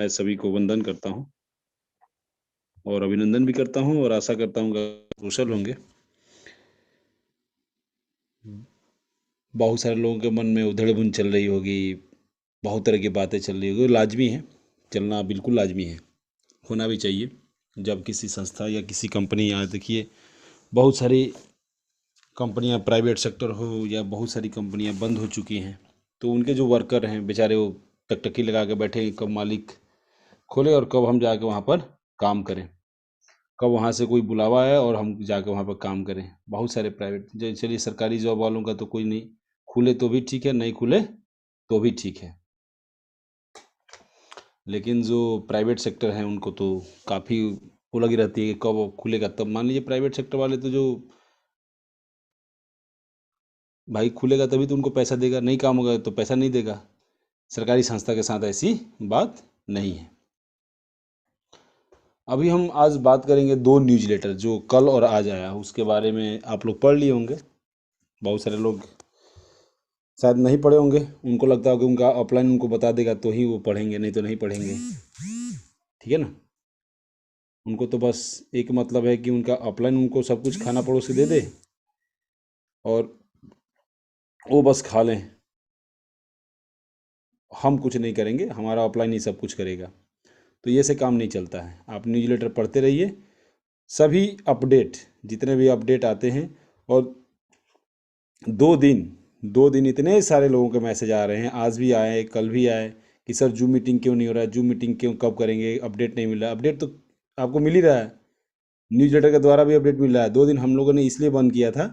मैं सभी को वंदन करता हूँ और अभिनंदन भी करता हूँ और आशा करता हूँ कि कुशल होंगे। बहुत सारे लोगों के मन में उधड़-बुन चल रही होगी, बहुत तरह की बातें चल रही होगी, लाज़मी है, चलना बिल्कुल लाज़मी है, होना भी चाहिए। जब किसी संस्था या किसी कंपनी, यहाँ देखिए बहुत सारी कंपनियां प्राइवेट सेक्टर हो या बहुत सारी कंपनियां बंद हो चुकी हैं, तो उनके जो वर्कर हैं बेचारे वो टकटकी लगा के बैठे हैं, कब मालिक खोले और कब हम जाके वहाँ पर काम करें, कब वहाँ से कोई बुलावा आए और हम जाके वहाँ पर काम करें। बहुत सारे प्राइवेट, चलिए सरकारी जॉब वालों का तो कोई नहीं, खुले तो भी ठीक है, नहीं खुले तो भी ठीक है, लेकिन जो प्राइवेट सेक्टर हैं उनको तो काफ़ी वो लगी रहती है कि कब वो खुलेगा। तब मान लीजिए प्राइवेट सेक्टर वाले तो जो भाई खुलेगा तभी तो उनको पैसा देगा, नहीं काम होगा तो पैसा नहीं देगा। सरकारी संस्था के साथ ऐसी बात नहीं है। अभी हम आज बात करेंगे दो न्यूज़लेटर जो कल और आज आया, उसके बारे में आप लोग पढ़ लिए होंगे। बहुत सारे लोग शायद नहीं पढ़े होंगे, उनको लगता होगा उनका ऑफलाइन उनको बता देगा तो ही वो पढ़ेंगे, नहीं तो नहीं पढ़ेंगे, ठीक है ना। उनको तो बस एक मतलब है कि उनका ऑफलाइन उनको सब कुछ खाना परोस के दे दे और वो बस खा लें, हम कुछ नहीं करेंगे, हमारा ऑफलाइन ही सब कुछ करेगा। तो ये से काम नहीं चलता है। आप न्यूज़लेटर पढ़ते रहिए, सभी अपडेट जितने भी अपडेट आते हैं। और 2 दिन 2 दिन इतने सारे लोगों के मैसेज आ रहे हैं, आज भी आए कल भी आए कि सर जूम मीटिंग क्यों नहीं हो रहा है, जूम मीटिंग क्यों कब करेंगे, अपडेट नहीं मिल रहा है। अपडेट तो आपको मिल ही रहा है, न्यूज़लेटर के द्वारा भी अपडेट मिल रहा है। 2 दिन हम लोगों ने इसलिए बंद किया था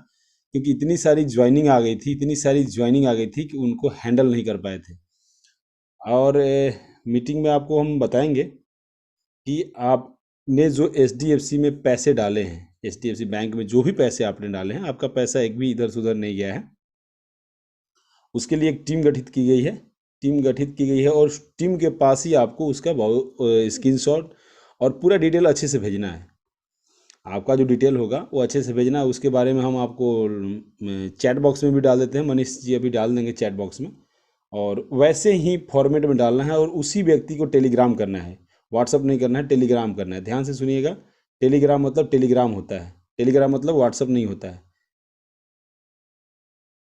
क्योंकि इतनी सारी ज्वाइनिंग आ गई थी, इतनी सारी ज्वाइनिंग आ गई थी कि उनको हैंडल नहीं कर पाए थे। और मीटिंग में आपको हम बताएंगे कि आपने जो एचडीएफसी में पैसे डाले हैं, एचडीएफसी बैंक में जो भी पैसे आपने डाले हैं, आपका पैसा एक भी इधर से उधर नहीं गया है। उसके लिए एक टीम गठित की गई है, टीम गठित की गई है और टीम के पास ही आपको उसका स्क्रीनशॉट और पूरा डिटेल अच्छे से भेजना है। आपका जो डिटेल होगा वो अच्छे से भेजना है। उसके बारे में हम आपको चैट बॉक्स में भी डाल देते हैं, मनीष जी अभी डाल देंगे चैट बॉक्स में। और वैसे ही फॉर्मेट में डालना है और उसी व्यक्ति को टेलीग्राम करना है, व्हाट्सअप नहीं करना है, टेलीग्राम करना है। ध्यान से सुनिएगा, टेलीग्राम मतलब टेलीग्राम होता है, टेलीग्राम मतलब व्हाट्सअप नहीं होता है,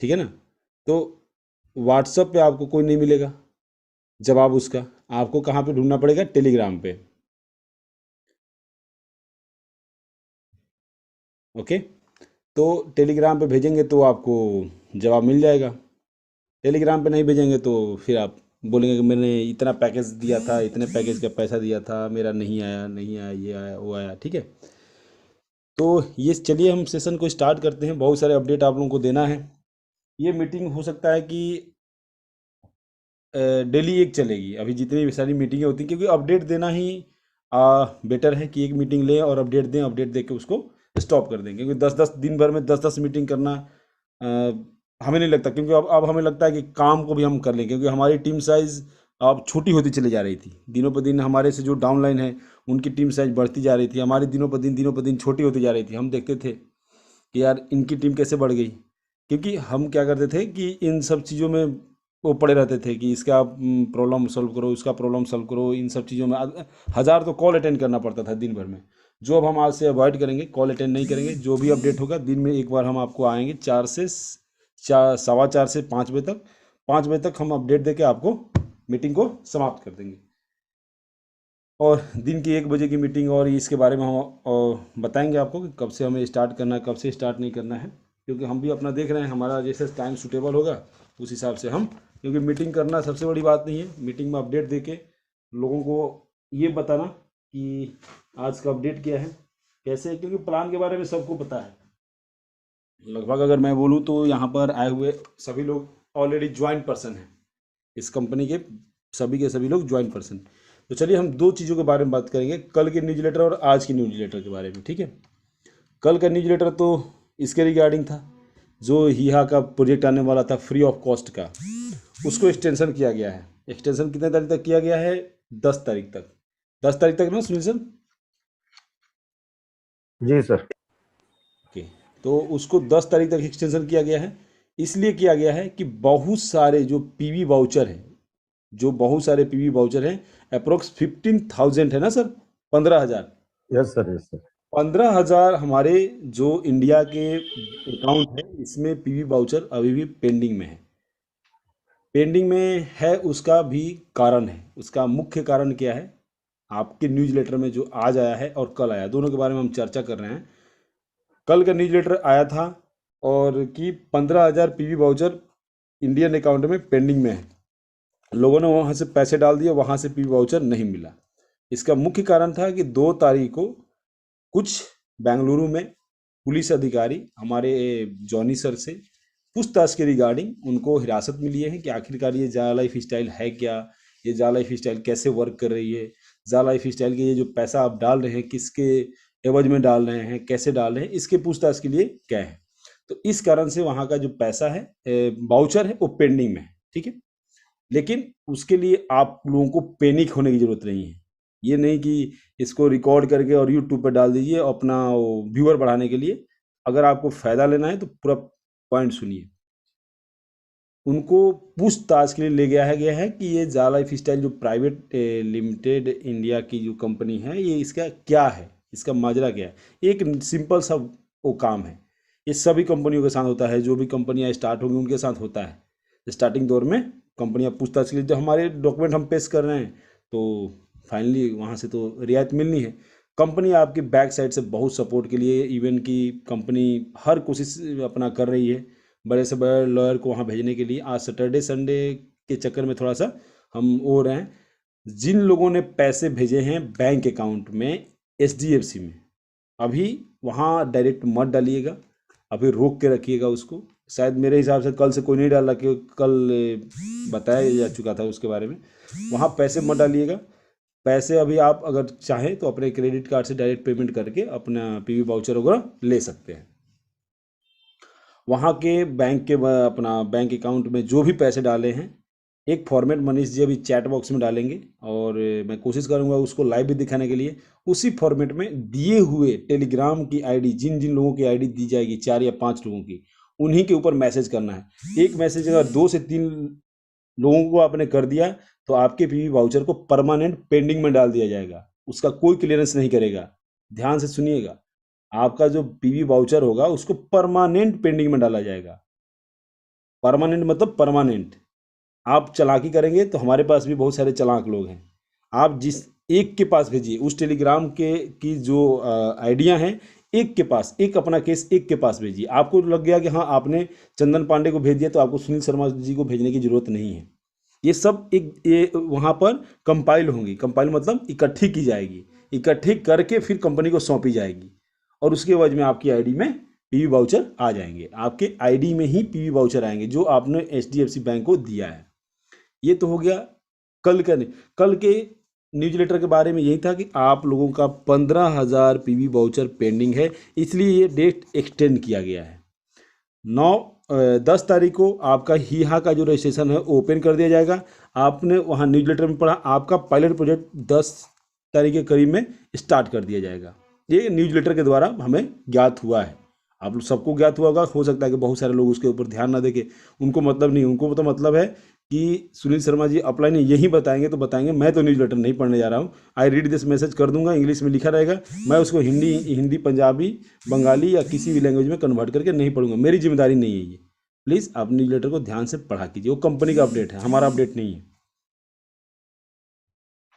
ठीक है ना। तो व्हाट्सअप पे आपको कोई नहीं मिलेगा जवाब उसका, आपको कहाँ पे ढूंढना पड़ेगा, टेलीग्राम पे। ओके, तो टेलीग्राम पे भेजेंगे तो आपको जवाब मिल जाएगा। टेलीग्राम पे नहीं भेजेंगे तो फिर आप बोलेंगे कि मैंने इतना पैकेज दिया था, इतने पैकेज का पैसा दिया था, मेरा नहीं आया, नहीं आया, ये आया वो आया, ठीक है। तो ये चलिए हम सेशन को स्टार्ट करते हैं। बहुत सारे अपडेट आप लोगों को देना है। ये मीटिंग हो सकता है कि डेली एक चलेगी, अभी जितनी भी सारी मीटिंगें होती हैं, क्योंकि अपडेट देना ही बेटर है कि एक मीटिंग लें और अपडेट दें, अपडेट दे के उसको स्टॉप कर दें। क्योंकि 10-10 दिन भर में 10-10 मीटिंग करना अ, हमें नहीं लगता, क्योंकि अब हमें लगता है कि काम को भी हम कर लें, क्योंकि हमारी टीम साइज़ अब छोटी होती चली जा रही थी। दिनों पर दिन हमारे से जो डाउनलाइन है उनकी टीम साइज़ बढ़ती जा रही थी, हमारी दिनों पर दिन छोटी होती जा रही थी। हम देखते थे कि यार इनकी टीम कैसे बढ़ गई, क्योंकि हम क्या करते थे कि इन सब चीज़ों में वो पड़े रहते थे कि इसका प्रॉब्लम सॉल्व करो, इसका प्रॉब्लम सॉल्व करो। इन सब चीज़ों में हज़ार तो कॉल अटेंड करना पड़ता था दिन भर में, जो अब हम आज से अवॉइड करेंगे, कॉल अटेंड नहीं करेंगे। जो भी अपडेट होगा दिन में एक बार हम आपको आएंगे, 4 से 4, 4:15 बजे तक, 5 बजे तक हम अपडेट देके आपको मीटिंग को समाप्त कर देंगे। और दिन की 1 बजे की मीटिंग, और इसके बारे में हम बताएंगे आपको कि कब से हमें स्टार्ट करना है, कब से स्टार्ट नहीं करना है, क्योंकि हम भी अपना देख रहे हैं, हमारा जैसे टाइम सूटेबल होगा उस हिसाब से हम, क्योंकि मीटिंग करना सबसे बड़ी बात नहीं है, मीटिंग में अपडेट दे के लोगों को ये बताना कि आज का अपडेट क्या है, कैसे, क्योंकि प्लान के बारे में सबको पता है लगभग। अगर मैं बोलूँ तो यहाँ पर आए हुए सभी लोग ऑलरेडी ज्वाइंट पर्सन हैं इस कंपनी के सभी लोग ज्वाइंट पर्सन। तो चलिए हम दो चीज़ों के बारे में बात करेंगे, कल के न्यूज़लेटर और आज की न्यूज़लेटर के बारे में, ठीक है। कल का न्यूज़लेटर तो इसके रिगार्डिंग था, जो हिहा का प्रोजेक्ट आने वाला था फ्री ऑफ कॉस्ट का, उसको एक्सटेंशन किया गया है। एक्सटेंशन कितने तारीख तक किया गया है, 10 तारीख तक। 10 तारीख तक ना सुनील सर? जी सर। ओके, तो उसको 10 तारीख तक एक्सटेंशन किया गया है। इसलिए किया गया है कि बहुत सारे जो पीवी वाउचर हैं, जो बहुत सारे पीवी वाउचर हैं, अप्रोक्स 15,000 है ना sir, 15,000। Yes sir, yes sir. 15,000 हमारे जो इंडिया के अकाउंट है, इसमें पीवी वाउचर अभी भी पेंडिंग में है। पेंडिंग में है, उसका भी कारण है। उसका मुख्य कारण क्या है, आपके न्यूज़लेटर में जो आज आया है और कल आया, दोनों के बारे में हम चर्चा कर रहे हैं। कल का न्यूज़लेटर आया था और कि 15,000 पीवी वाउचर इंडियन अकाउंट में पेंडिंग में है। लोगों ने वहाँ से पैसे डाल दिए, वहाँ से पीवी वाउचर नहीं मिला। इसका मुख्य कारण था कि 2 तारीख को कुछ बेंगलुरु में पुलिस अधिकारी हमारे जॉनी सर से पूछताछ के रिगार्डिंग उनको हिरासत में लिए हैं कि आखिरकार ये जा लाइफ स्टाइल है क्या, ये जा लाइफ स्टाइल कैसे वर्क कर रही है, जा लाइफ स्टाइल के ये जो पैसा आप डाल रहे हैं किसके एवज में डाल रहे हैं, कैसे डाल रहे हैं, इसके पूछताछ के लिए क्या है। तो इस कारण से वहाँ का जो पैसा है, वाउचर है, वो पेंडिंग में है। ठीक है, लेकिन उसके लिए आप लोगों को पैनिक होने की जरूरत नहीं है। ये नहीं कि इसको रिकॉर्ड करके और यूट्यूब पर डाल दीजिए अपना व्यूअर बढ़ाने के लिए। अगर आपको फायदा लेना है तो पूरा पॉइंट सुनिए। उनको पूछताछ के लिए ले गया है कि ये जा लाइफ स्टाइल जो प्राइवेट लिमिटेड इंडिया की जो कंपनी है, ये इसका क्या है, इसका माजरा क्या है। एक सिंपल सा वो काम है, ये सभी कंपनियों के साथ होता है। जो भी कंपनियां स्टार्ट होंगी उनके साथ होता है। स्टार्टिंग दौर में कंपनियां पूछताछ के लिए, जो हमारे डॉक्यूमेंट हम पेश कर रहे हैं, तो फाइनली वहाँ से तो रियायत मिलनी है। कंपनी आपकी बैक साइड से बहुत सपोर्ट के लिए, इवन की कंपनी हर कोशिश अपना कर रही है बड़े से बड़े लॉयर को वहाँ भेजने के लिए। आज सैटरडे संडे के चक्कर में थोड़ा सा हम हो रहे हैं। जिन लोगों ने पैसे भेजे हैं बैंक अकाउंट में एचडीएफसी में, अभी वहाँ डायरेक्ट मत डालिएगा, अभी रोक के रखिएगा उसको। शायद मेरे हिसाब से कल से कोई नहीं डाला, कि कल बताया जा चुका था उसके बारे में। वहाँ पैसे मत डालिएगा। पैसे अभी आप अगर चाहें तो अपने क्रेडिट कार्ड से डायरेक्ट पेमेंट करके अपना पीवी वाउचर वगैरह ले सकते हैं। वहाँ के बैंक के अपना बैंक अकाउंट में जो भी पैसे डाले हैं, एक फॉर्मेट मनीष जी अभी चैट बॉक्स में डालेंगे, और मैं कोशिश करूँगा उसको लाइव भी दिखाने के लिए। उसी फॉर्मेट में दिए हुए टेलीग्राम की आईडी, जिन जिन लोगों की आईडी दी जाएगी, 4 या 5 लोगों की, उन्हीं के ऊपर मैसेज करना है। एक मैसेज अगर 2 से 3 लोगों को आपने कर दिया, तो आपके पीवी वाउचर को परमानेंट पेंडिंग में डाल दिया जाएगा, उसका कोई क्लियरेंस नहीं करेगा। ध्यान से सुनिएगा, आपका जो पीवी वाउचर होगा उसको परमानेंट पेंडिंग में डाला जाएगा। परमानेंट मतलब परमानेंट। आप चालाकी करेंगे तो हमारे पास भी बहुत सारे चालाक लोग हैं। आप जिस एक के पास भेजिए, उस टेलीग्राम के की जो आइडियाँ हैं, एक के पास, एक अपना केस एक के पास भेजिए। आपको लग गया कि हाँ आपने चंदन पांडे को भेज दिया, तो आपको सुनील शर्मा जी को भेजने की जरूरत नहीं है। ये सब एक ये वहाँ पर कंपाइल होंगी। कंपाइल मतलब इकट्ठी की जाएगी, इकट्ठी करके फिर कंपनी को सौंपी जाएगी, और उसके बाद में आपकी आईडी में पीवी वाउचर आ जाएंगे। आपके आईडी में ही पीवी वाउचर आएंगे जो आपने एचडीएफसी बैंक को दिया है। ये तो हो गया कल का। कल के न्यूज़लेटर के बारे में यही था कि आप लोगों का 15,000 पीवी वाउचर पेंडिंग है, इसलिए ये डेट एक्सटेंड किया गया है। 10 तारीख को आपका हीहा का जो रजिस्ट्रेशन है ओपन कर दिया जाएगा। आपने वहाँ न्यूज़लेटर में पढ़ा, आपका पायलट प्रोजेक्ट 10 तारीख के करीब में स्टार्ट कर दिया जाएगा। ये न्यूज़लेटर के द्वारा हमें ज्ञात हुआ है। आप लोग सबको ज्ञात हुआ होगा, हो सकता है कि बहुत सारे लोग उसके ऊपर ध्यान ना देके, उनको मतलब नहीं, उनको तो मतलब है कि सुनील शर्मा जी अपलाइन यही बताएंगे तो बताएंगे, मैं तो न्यूज़लेटर नहीं पढ़ने जा रहा हूँ। आई रीड दिस मैसेज कर दूंगा, इंग्लिश में लिखा रहेगा, मैं उसको हिंदी हिंदी पंजाबी बंगाली या किसी भी लैंग्वेज में कन्वर्ट करके नहीं पढ़ूंगा। मेरी जिम्मेदारी नहीं है ये। प्लीज़ आप न्यूज़लेटर को ध्यान से पढ़ा कीजिए, वो कंपनी का अपडेट है, हमारा अपडेट नहीं है।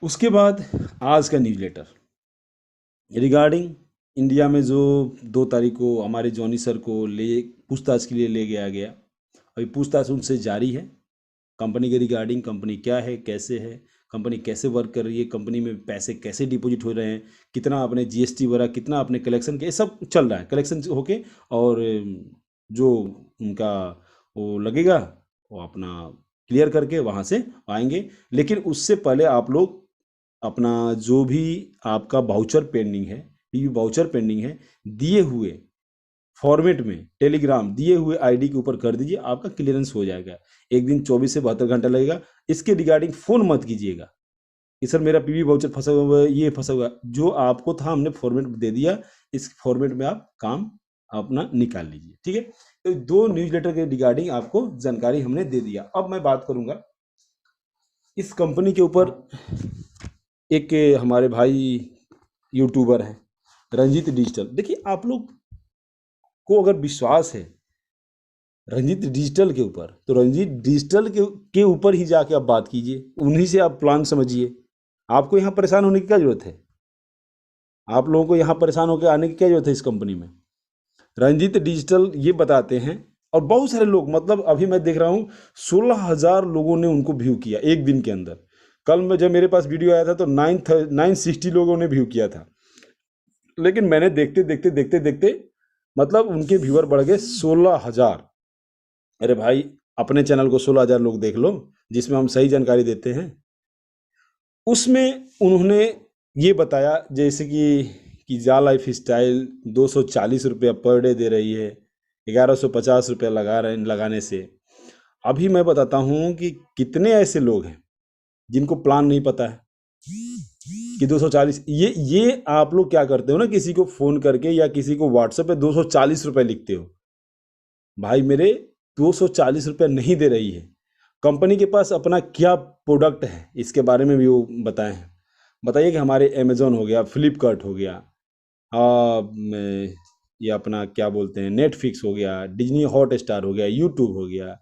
उसके बाद आज का न्यूज़लेटर रिगार्डिंग इंडिया में जो 2 तारीख को हमारे जॉनी सर को ले पूछताछ के लिए ले गया गया। अभी पूछताछ उनसे जारी है कंपनी के रिगार्डिंग। कंपनी क्या है, कैसे है, कंपनी कैसे वर्क कर रही है, कंपनी में पैसे कैसे डिपॉजिट हो रहे हैं, कितना आपने जीएसटी भरा, कितना आपने कलेक्शन किया, ये सब चल रहा है। कलेक्शन होके और जो उनका वो लगेगा वो अपना क्लियर करके वहाँ से आएंगे। लेकिन उससे पहले आप लोग अपना जो भी आपका वाउचर पेंडिंग है, पीवी वाउचर पेंडिंग है, दिए हुए फॉर्मेट में टेलीग्राम दिए हुए आईडी के ऊपर कर दीजिए, आपका क्लियरेंस हो जाएगा। एक दिन 24 से 72 घंटा लगेगा। इसके रिगार्डिंग फ़ोन मत कीजिएगा कि सर मेरा पीवी वाउचर फंसा हुआ है, ये फंसा हुआ है। जो आपको था हमने फॉर्मेट दे दिया, इस फॉर्मेट में आप काम अपना निकाल लीजिए। ठीक है, तो 2 न्यूज़लेटर के रिगार्डिंग आपको जानकारी हमने दे दिया। अब मैं बात करूंगा इस कंपनी के ऊपर एक हमारे भाई यूट्यूबर हैं रंजीत डिजिटल। देखिए, आप लोग को अगर विश्वास है रंजीत डिजिटल के ऊपर, तो रंजीत डिजिटल के ऊपर ही जाके आप बात कीजिए, उन्हीं से आप प्लान समझिए। आपको यहाँ परेशान होने की क्या जरूरत है? आप लोगों को यहाँ परेशान होकर आने की क्या जरूरत है इस कंपनी में? रंजीत डिजिटल ये बताते हैं, और बहुत सारे लोग, मतलब अभी मैं देख रहा हूँ 16,000 लोगों ने उनको व्यू किया एक दिन के अंदर। कल में जब मेरे पास वीडियो आया था तो 960 लोगों ने व्यू किया था, लेकिन मैंने देखते देखते देखते देखते मतलब उनके व्यूअर बढ़ गए 16,000। अरे भाई, अपने चैनल को 16,000 लोग देख लो, जिसमें हम सही जानकारी देते हैं। उसमें उन्होंने ये बताया जैसे कि जा लाइफ स्टाइल 240 रुपया पर डे दे रही है, 1150 रुपया लगाने से। अभी मैं बताता हूँ कि कितने ऐसे लोग हैं जिनको प्लान नहीं पता है कि 240, ये आप लोग क्या करते हो ना, किसी को फ़ोन करके या किसी को व्हाट्सएप पे 240 रुपये लिखते हो। भाई मेरे, 240 रुपये नहीं दे रही है। कंपनी के पास अपना क्या प्रोडक्ट है इसके बारे में भी वो बताए हैं। बताइए कि हमारे अमेज़ॉन हो गया, फ्लिपकार्ट हो गया, ये अपना क्या बोलते हैं, नेटफ्लिक्स हो गया, डिज्नी हॉट स्टार हो गया, यूट्यूब हो गया,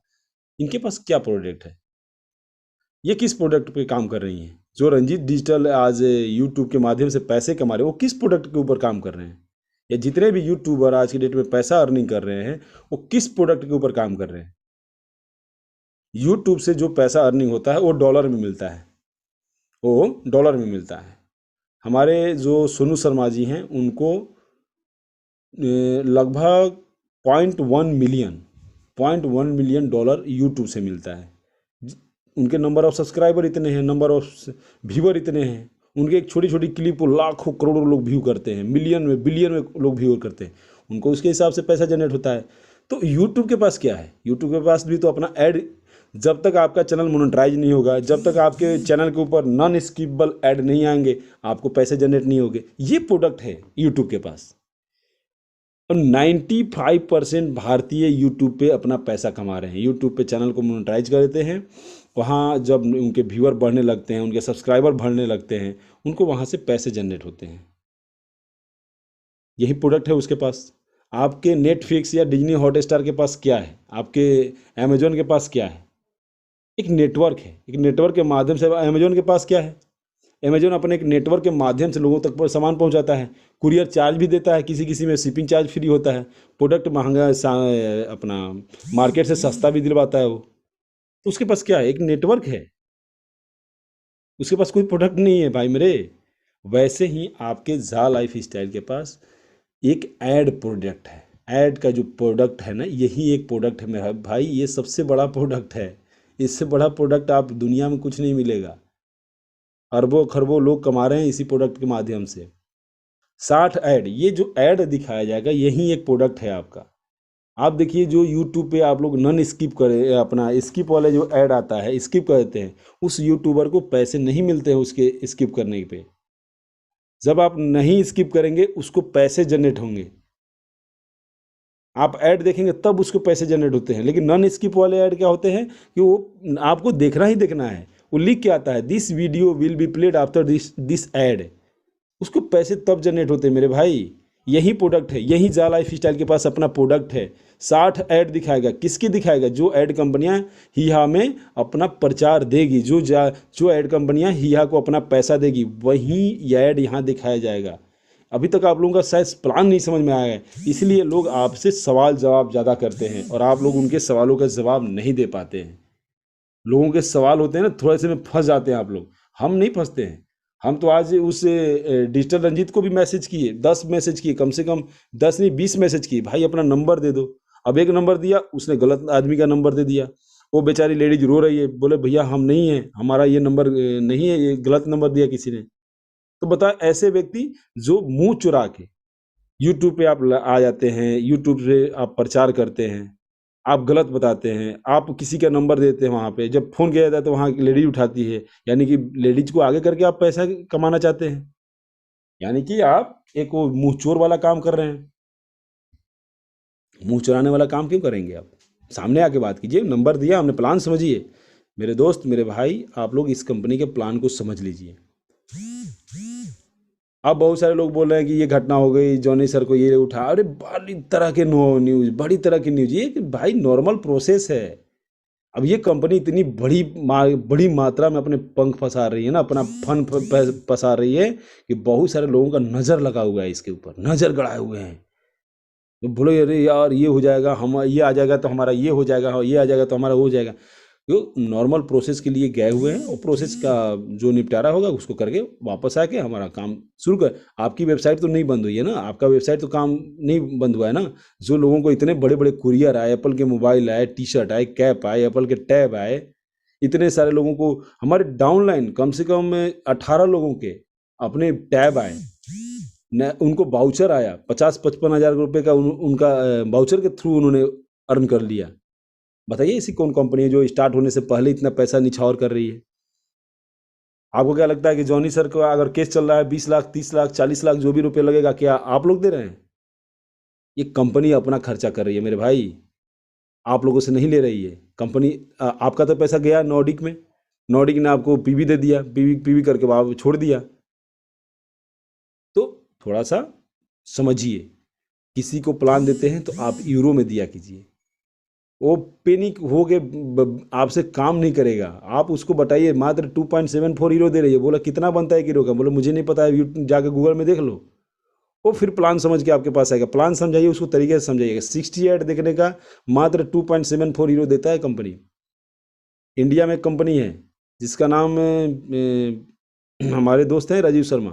इनके पास क्या प्रोडक्ट है? ये किस प्रोडक्ट पे काम कर रही हैं? जो रंजीत डिजिटल आज यूट्यूब के माध्यम से पैसे कमा रहे हैं, वो किस प्रोडक्ट के ऊपर काम कर रहे हैं? या जितने भी यूट्यूबर आज की डेट में पैसा अर्निंग कर रहे हैं, वो किस प्रोडक्ट के ऊपर काम कर रहे हैं? यूट्यूब से जो पैसा अर्निंग होता है वो डॉलर में मिलता है, वो डॉलर में मिलता है। हमारे जो सोनू शर्मा जी हैं, उनको लगभग 0.1 मिलियन डॉलर यूट्यूब से मिलता है। उनके नंबर ऑफ सब्सक्राइबर इतने हैं, नंबर ऑफ व्यूअर इतने हैं, उनके एक छोटी छोटी क्लिप को लाखों करोड़ों लोग व्यू करते हैं, मिलियन में बिलियन में लोग व्यू करते हैं, उनको उसके हिसाब से पैसा जनरेट होता है। तो यूट्यूब के पास क्या है? यूट्यूब के पास भी तो अपना ऐड, जब तक आपका चैनल मोनेटाइज नहीं होगा, जब तक आपके चैनल के ऊपर नॉन स्किपेबल ऐड नहीं आएंगे, आपको पैसे जनरेट नहीं होंगे। ये प्रोडक्ट है यूट्यूब के पास। और 95% भारतीय यूट्यूब पे अपना पैसा कमा रहे हैं। यूट्यूब पे चैनल को मोनेटाइज कर देते हैं, वहाँ जब उनके व्यूअर बढ़ने लगते हैं, उनके सब्सक्राइबर बढ़ने लगते हैं, उनको वहाँ से पैसे जनरेट होते हैं। यही प्रोडक्ट है उसके पास। आपके नेटफ्लिक्स या डिज्नी हॉटस्टार के पास क्या है? आपके अमेजोन के पास क्या है? एक नेटवर्क है। एक नेटवर्क के माध्यम से अमेजोन के पास क्या है? अमेजोन अपने एक नेटवर्क के माध्यम से लोगों तक पर सामान पहुंचाता है, कुरियर चार्ज भी देता है, किसी किसी में शिपिंग चार्ज फ्री होता है, प्रोडक्ट महंगा अपना मार्केट से सस्ता भी दिलवाता है वो। तो उसके पास क्या है? एक नेटवर्क है, उसके पास कोई प्रोडक्ट नहीं है भाई मेरे। वैसे ही आपके जा लाइफ स्टाइल के पास एक एड प्रोडक्ट है। एड का जो प्रोडक्ट है ना, यही एक प्रोडक्ट है मेरा भाई, ये सबसे बड़ा प्रोडक्ट है। इससे बड़ा प्रोडक्ट आप दुनिया में कुछ नहीं मिलेगा। अरबों खरबों लोग कमा रहे हैं इसी प्रोडक्ट के माध्यम से। 60 ऐड, ये जो ऐड दिखाया जाएगा यही एक प्रोडक्ट है आपका। आप देखिए, जो यूट्यूब पे आप लोग नन स्किप करे, अपना स्किप वाले जो ऐड आता है स्किप कर देते हैं, उस यूट्यूबर को पैसे नहीं मिलते हैं उसके स्किप करने पे। जब आप नहीं स्किप करेंगे उसको पैसे जनरेट होंगे। आप ऐड देखेंगे तब उसको पैसे जनरेट होते हैं। लेकिन नॉन स्किप वाले ऐड क्या होते हैं कि वो आपको देखना ही देखना है, वो लिख के आता है this video will be played after this add, उसको पैसे तब जनरेट होते हैं मेरे भाई। यही प्रोडक्ट है, यही जा लाइफ स्टाइल के पास अपना प्रोडक्ट है। 60 ऐड दिखाएगा, किसकी दिखाएगा? जो ऐड कंपनियां हिया में अपना प्रचार देगी, जो ऐड कंपनियां हिया को अपना पैसा देगी, वही ऐड यहाँ दिखाया जाएगा। अभी तक आप लोगों का शायद प्लान नहीं समझ में आया है, इसलिए लोग आपसे सवाल जवाब ज़्यादा करते हैं और आप लोग उनके सवालों का जवाब नहीं दे पाते हैं। लोगों के सवाल होते हैं ना, थोड़े से में फंस जाते हैं आप लोग। हम नहीं फंसते हैं। हम तो आज उस डिजिटल रंजीत को भी मैसेज किए, 10 मैसेज किए, कम से कम 10 नहीं 20 मैसेज किए, भाई अपना नंबर दे दो। अब एक नंबर दिया, उसने गलत आदमी का नंबर दे दिया। वो बेचारी लेडीज रो रही है, बोले भैया हम नहीं हैं, हमारा ये नंबर नहीं है, ये गलत नंबर दिया किसी ने। तो बता, ऐसे व्यक्ति जो मुंह चुरा के यूट्यूब पे आप आ जाते हैं, यूट्यूब पे आप प्रचार करते हैं, आप गलत बताते हैं, आप किसी का नंबर देते हैं, वहाँ पे जब फ़ोन किया जाता है तो वहाँ लेडीज उठाती है, यानी कि लेडीज को आगे करके आप पैसा कमाना चाहते हैं। यानी कि आप एक वो मुंह चोर वाला काम कर रहे हैं। मुंह चुराने वाला काम क्यों करेंगे आप? सामने आके बात कीजिए, नंबर दिया हमने, प्लान समझिए। मेरे दोस्त, मेरे भाई, आप लोग इस कंपनी के प्लान को समझ लीजिए। अब बहुत सारे लोग बोल रहे हैं कि ये घटना हो गई, जॉनी सर को ये उठा, अरे बड़ी तरह के न्यूज़, बड़ी तरह की न्यूज़, ये कि भाई नॉर्मल प्रोसेस है। अब ये कंपनी इतनी बड़ी मात्रा में अपने पंख फंसा रही है ना, अपना फन फंसा रही है कि बहुत सारे लोगों का नज़र लगा हुआ है, इसके ऊपर नज़र गड़ाए हुए हैं। तो बोलो अरे यार ये हो जाएगा, हम ये आ जाएगा तो हमारा ये हो जाएगा, हाँ ये आ जाएगा तो हमारा वो हो जाएगा। जो नॉर्मल प्रोसेस के लिए गए हुए हैं, और प्रोसेस का जो निपटारा होगा उसको करके वापस आके हमारा काम शुरू कर। आपकी वेबसाइट तो नहीं बंद हुई है ना, आपका वेबसाइट तो काम नहीं बंद हुआ है ना। जो लोगों को इतने बड़े बड़े कुरियर आए, एप्पल के मोबाइल आए, टी शर्ट आए, कैप आए, एप्पल के टैब आए, इतने सारे लोगों को, हमारे डाउनलाइन कम से कम 18 लोगों के अपने टैब आए न, उनको बाउचर आया 50-55 हज़ार रुपये का, उनका बाउचर के थ्रू उन्होंने अर्न कर लिया। बताइए ऐसी कौन कंपनी है जो स्टार्ट होने से पहले इतना पैसा निछावर कर रही है? आपको क्या लगता है कि जॉनी सर को अगर केस चल रहा है 20 लाख, 30 लाख, 40 लाख जो भी रुपए लगेगा, क्या आप लोग दे रहे हैं? ये कंपनी अपना खर्चा कर रही है मेरे भाई, आप लोगों से नहीं ले रही है कंपनी। आपका तो पैसा गया नॉर्डिक में, नॉर्डिक ने आपको पीवी दे दिया, पीवी पीवी करके वहाँ छोड़ दिया। तो थोड़ा सा समझिए, किसी को प्लान देते हैं तो आप यूरो में दिया कीजिए। वो पैनिक हो के आपसे काम नहीं करेगा। आप उसको बताइए मात्र 2.74 यूरो दे रही है, बोला कितना बनता है एक यूरो का, बोला मुझे नहीं पता है, जाके गूगल में देख लो। वो फिर प्लान समझ के आपके पास आएगा। प्लान समझाइए उसको, तरीके से समझाइएगा। 60 ऐड देखने का मात्र 2.74 यूरो देता है कंपनी। इंडिया में एक कंपनी है जिसका नाम हमारे दोस्त हैं राजीव शर्मा,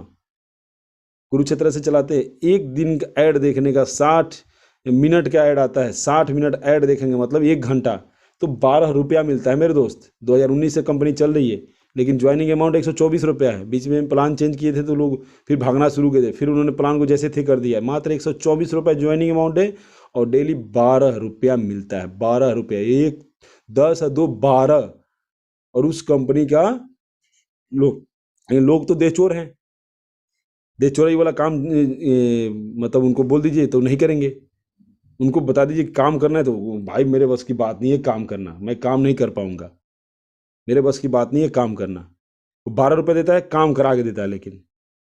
कुरुक्षेत्र से चलाते हैं। एक दिन का ऐड देखने का 60 मिनट का ऐड आता है, 60 मिनट ऐड देखेंगे मतलब 1 घंटा, तो 12 रुपया मिलता है मेरे दोस्त। 2019 से कंपनी चल रही है, लेकिन ज्वाइनिंग अमाउंट 124 रुपया है। बीच में प्लान चेंज किए थे तो लोग फिर भागना शुरू किए थे, फिर उन्होंने प्लान को जैसे थे कर दिया। मात्र 124 रुपये ज्वाइनिंग अमाउंट है, और डेली 12 रुपया मिलता है। 12 रुपया, 1 10 2 12। और उस कंपनी का लोग तो देचोर हैं। देचोराई वाला काम मतलब उनको बोल दीजिए तो नहीं करेंगे। उनको बता दीजिए काम करना है तो भाई मेरे बस की बात नहीं है काम करना, मैं काम नहीं कर पाऊंगा, मेरे बस की बात नहीं है काम करना। वो 12 रुपये देता है, काम करा के देता है, लेकिन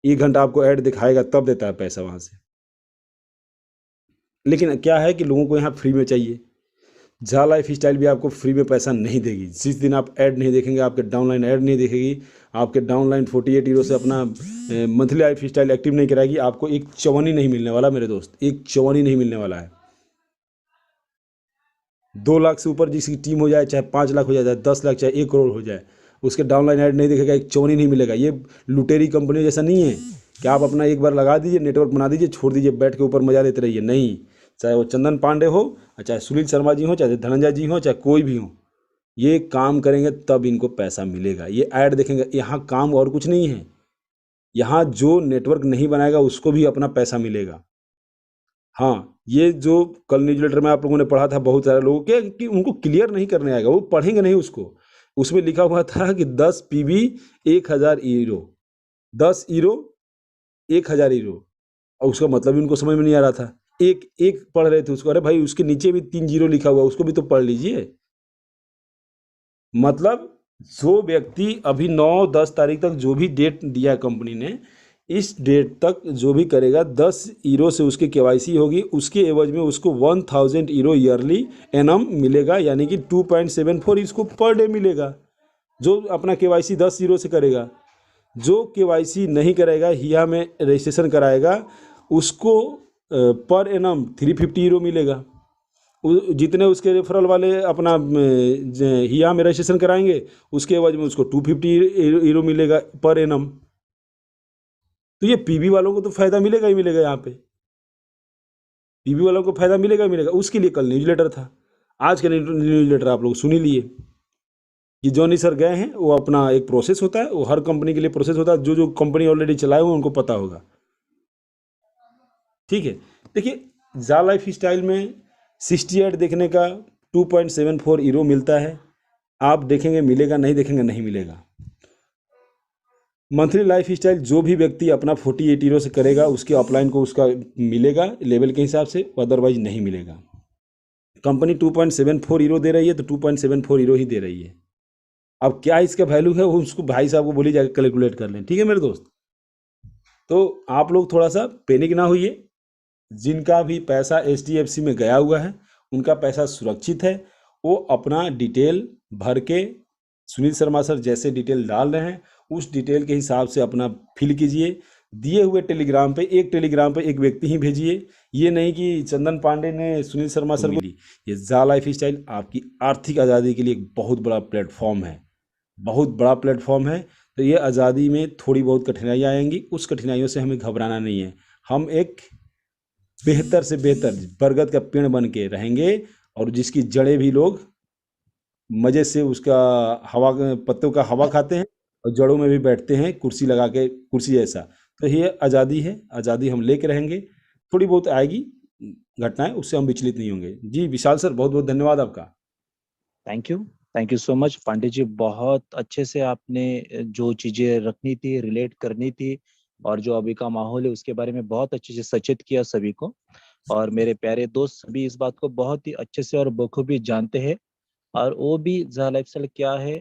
1 घंटा आपको ऐड दिखाएगा तब देता है पैसा वहाँ से। लेकिन क्या है कि लोगों को यहाँ फ्री में चाहिए। जा लाइफ स्टाइल भी आपको फ्री में पैसा नहीं देगी। जिस दिन आप ऐड नहीं देखेंगे, आपके डाउनलाइन ऐड नहीं देखेगी, आपके डाउनलाइन 48 यूरो से अपना मंथली लाइफ स्टाइल एक्टिव नहीं कराएगी, आपको एक चवनी नहीं मिलने वाला मेरे दोस्त, एक चवनी नहीं मिलने वाला है। 2 लाख से ऊपर जिसकी टीम हो जाए, चाहे 5 लाख हो जाए, चाहे 10 लाख, चाहे 1 करोड़ हो जाए, उसके डाउनलाइन ऐड नहीं देखेगा, एक चवनी नहीं मिलेगा। ये लुटेरी कंपनी जैसा नहीं है कि आप अपना एक बार लगा दीजिए, नेटवर्क बना दीजिए, छोड़ दीजिए, बैठ के ऊपर मजा लेते रहिए। नहीं, चाहे वो चंदन पांडे हो, चाहे सुनील शर्मा जी हो, चाहे धनंजय जी हो, चाहे कोई भी हो, ये काम करेंगे तब इनको पैसा मिलेगा। ये ऐड देखेंगे, यहाँ काम और कुछ नहीं है। यहाँ जो नेटवर्क नहीं बनाएगा उसको भी अपना पैसा मिलेगा। हाँ, ये जो कल न्यूज़लेटर में आप लोगों ने पढ़ा था, बहुत सारे लोगों के कि उनको क्लियर नहीं करने आएगा, वो पढ़ेंगे नहीं उसको। उसमें लिखा हुआ था कि 10 पीबी 1000 यूरो, 10 यूरो 1000 यूरो, और उसका मतलब भी उनको समझ में नहीं आ रहा था। एक एक पढ़ रहे थे उसको, अरे भाई उसके नीचे भी 3 जीरो लिखा हुआ, उसको भी तो पढ़ लीजिए। मतलब जो व्यक्ति अभी 9-10 तारीख तक जो भी डेट दिया है कंपनी ने, इस डेट तक जो भी करेगा 10 यूरो से उसकी केवाईसी होगी, उसके एवज में उसको 1000 यूरो ईयरली एनम मिलेगा, यानी कि 2.74 इसको पर डे मिलेगा। जो अपना केवाईसी 10 यूरो से करेगा, जो केवाईसी नहीं करेगा, हिया में रजिस्ट्रेशन कराएगा, उसको पर एनम 350 यूरो मिलेगा। जितने उसके रेफरल वाले अपना हिया में रजिस्ट्रेशन कराएंगे, उसके एवज में उसको 250 यूरो मिलेगा पर एनम। तो ये पीबी वालों को तो फायदा मिलेगा ही मिलेगा। यहाँ पे पीबी वालों को फायदा मिलेगा ही मिलेगा। उसके लिए कल न्यूज़लेटर था। आज का न्यूज़लेटर आप लोग सुन ही लिए कि जॉनी सर गए हैं। वो अपना एक प्रोसेस होता है, वो हर कंपनी के लिए प्रोसेस होता है, जो जो कंपनी ऑलरेडी चलाए हुए उनको पता होगा। ठीक है, देखिए जा लाइफ स्टाइल में 68 देखने का 2.74 यूरो मिलता है। आप देखेंगे मिलेगा, नहीं देखेंगे नहीं मिलेगा। मंथली लाइफ स्टाइल जो भी व्यक्ति अपना 48 यूरो से करेगा, उसके अपलाइन को उसका मिलेगा लेवल के हिसाब से, अदरवाइज नहीं मिलेगा। कंपनी 2.74 यूरो दे रही है तो 2.74 यूरो ही दे रही है। अब क्या इसका वैल्यू है वो उसको भाई साहब को बोली जाकर कैलकुलेट कर लें, ठीक है मेरे दोस्त। तो आप लोग थोड़ा सा पैनिक ना होइए, जिनका भी पैसा HDFC में गया हुआ है उनका पैसा सुरक्षित है। वो अपना डिटेल भर के सुनील शर्मा सर जैसे डिटेल डाल रहे हैं उस डिटेल के हिसाब से अपना फिल कीजिए। दिए हुए टेलीग्राम पे एक व्यक्ति ही भेजिए। ये नहीं कि चंदन पांडे ने सुनील शर्मा सर को मिली। ये जा लाइफ स्टाइल आपकी आर्थिक आज़ादी के लिए एक बहुत बड़ा प्लेटफॉर्म है, बहुत बड़ा प्लेटफॉर्म है। तो ये आज़ादी में थोड़ी बहुत कठिनाइयाँ आएंगी, उस कठिनाइयों से हमें घबराना नहीं है। हम एक बेहतर से बेहतर बरगद का पेड़ बन के रहेंगे और जिसकी जड़ें भी लोग मज़े से उसका हवा पत्तों का हवा खाते हैं और जड़ों में भी बैठते हैं कुर्सी लगा के, कुर्सी जैसा। तो ये आज़ादी है, आज़ादी हम लेके रहेंगे। थोड़ी बहुत आएगी घटनाएं, उससे हम विचलित नहीं होंगे। जी विशाल सर, बहुत बहुत धन्यवाद आपका। Thank you, thank you so much Pandey ji. बहुत अच्छे से आपने जो चीजें रखनी थी, रिलेट करनी थी, और जो अभी का माहौल है उसके बारे में बहुत अच्छे से सचेत किया सभी को। और मेरे प्यारे दोस्त सभी इस बात को बहुत ही अच्छे से और बखूबी जानते हैं। और वो भी ज़ा लाइफस्टाइल क्या है,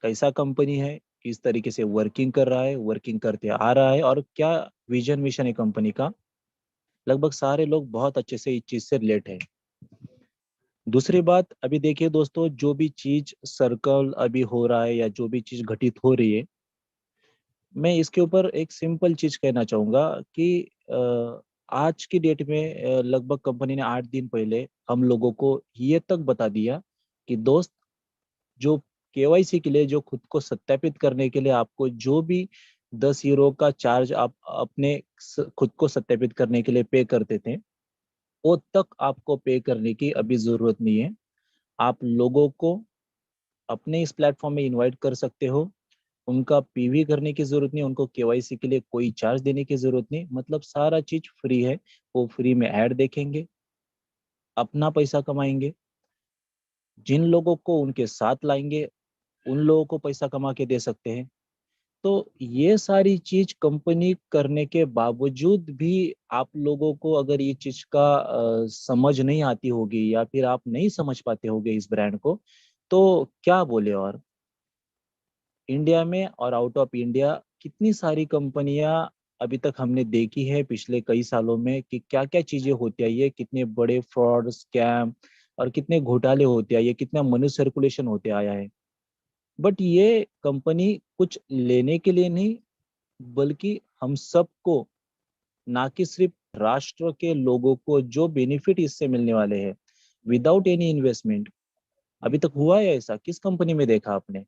कैसा कंपनी है, किस तरीके से वर्किंग कर रहा है, वर्किंग करते आ रहा है, और क्या विजन मिशन है कंपनी का, लगभग सारे लोग बहुत अच्छे से इस चीज से रिलेट है। दूसरी बात, अभी देखिए दोस्तों, जो भी चीज सर्कल अभी हो रहा है या जो भी चीज घटित हो रही है, मैं इसके ऊपर एक सिंपल चीज कहना चाहूंगा कि आज की डेट में लगभग कंपनी ने 8 दिन पहले हम लोगों को ये तक बता दिया कि दोस्त, जो केवाईसी के लिए, जो खुद को सत्यापित करने के लिए आपको जो भी 10 यूरो का चार्ज आप अपने खुद को सत्यापित करने के लिए पे करते थे, वो तक आपको पे करने की अभी जरूरत नहीं है। आप लोगों को अपने इस प्लेटफॉर्म में इनवाइट कर सकते हो। उनका पीवी करने की जरूरत नहीं, उनको केवाईसी के लिए कोई चार्ज देने की जरूरत नहीं, मतलब सारा चीज फ्री है। वो फ्री में ऐड देखेंगे, अपना पैसा कमाएंगे, जिन लोगों को उनके साथ लाएंगे उन लोगों को पैसा कमा के दे सकते हैं। तो ये सारी चीज कंपनी करने के बावजूद भी आप लोगों को अगर ये चीज का समझ नहीं आती होगी, या फिर आप नहीं समझ पाते होगे इस ब्रांड को, तो क्या बोले। और इंडिया में और आउट ऑफ इंडिया कितनी सारी कंपनियां अभी तक हमने देखी है पिछले कई सालों में कि क्या क्या चीजें होती आई है, कितने बड़े फ्रॉड, स्कैम और कितने घोटाले होते आए, कितना मनी सर्कुलेशन होते आया है। बट ये कंपनी कुछ लेने के लिए नहीं, बल्कि हम सबको, ना कि सिर्फ राष्ट्र के लोगों को जो बेनिफिट इससे मिलने वाले हैं विदाउट एनी इन्वेस्टमेंट। अभी तक हुआ है ऐसा? किस कंपनी में देखा आपने?